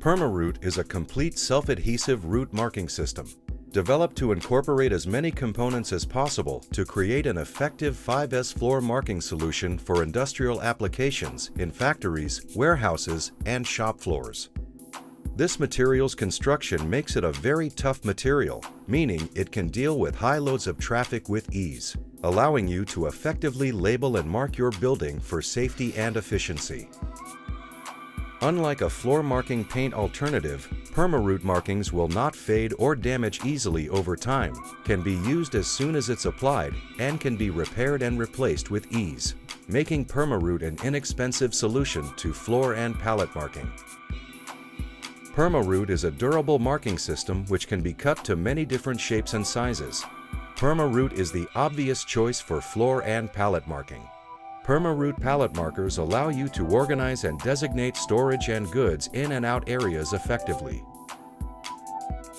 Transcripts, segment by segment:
PermaRoute is a complete self-adhesive route marking system, developed to incorporate as many components as possible to create an effective 5S floor marking solution for industrial applications in factories, warehouses, and shop floors. This material's construction makes it a very tough material, meaning it can deal with high loads of traffic with ease, allowing you to effectively label and mark your building for safety and efficiency. Unlike a floor marking paint alternative, PermaRoute markings will not fade or damage easily over time, can be used as soon as it's applied, and can be repaired and replaced with ease, making PermaRoute an inexpensive solution to floor and pallet marking. PermaRoute is a durable marking system which can be cut to many different shapes and sizes. PermaRoute is the obvious choice for floor and pallet marking. PermaRoute pallet markers allow you to organize and designate storage and goods in and out areas effectively.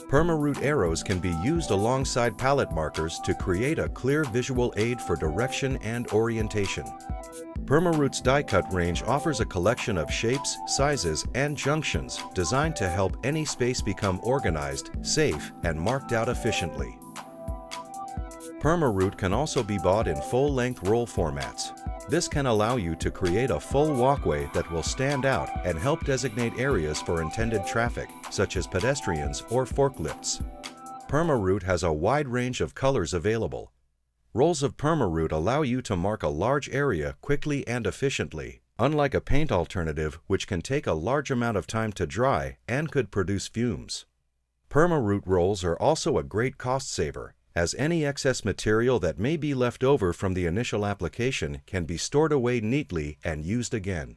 PermaRoute arrows can be used alongside pallet markers to create a clear visual aid for direction and orientation. PermaRoute's die-cut range offers a collection of shapes, sizes, and junctions designed to help any space become organized, safe, and marked out efficiently. PermaRoute can also be bought in full-length roll formats. This can allow you to create a full walkway that will stand out and help designate areas for intended traffic, such as pedestrians or forklifts. PermaRoute has a wide range of colors available. Rolls of PermaRoute allow you to mark a large area quickly and efficiently, unlike a paint alternative which can take a large amount of time to dry and could produce fumes. PermaRoute rolls are also a great cost saver, as any excess material that may be left over from the initial application can be stored away neatly and used again.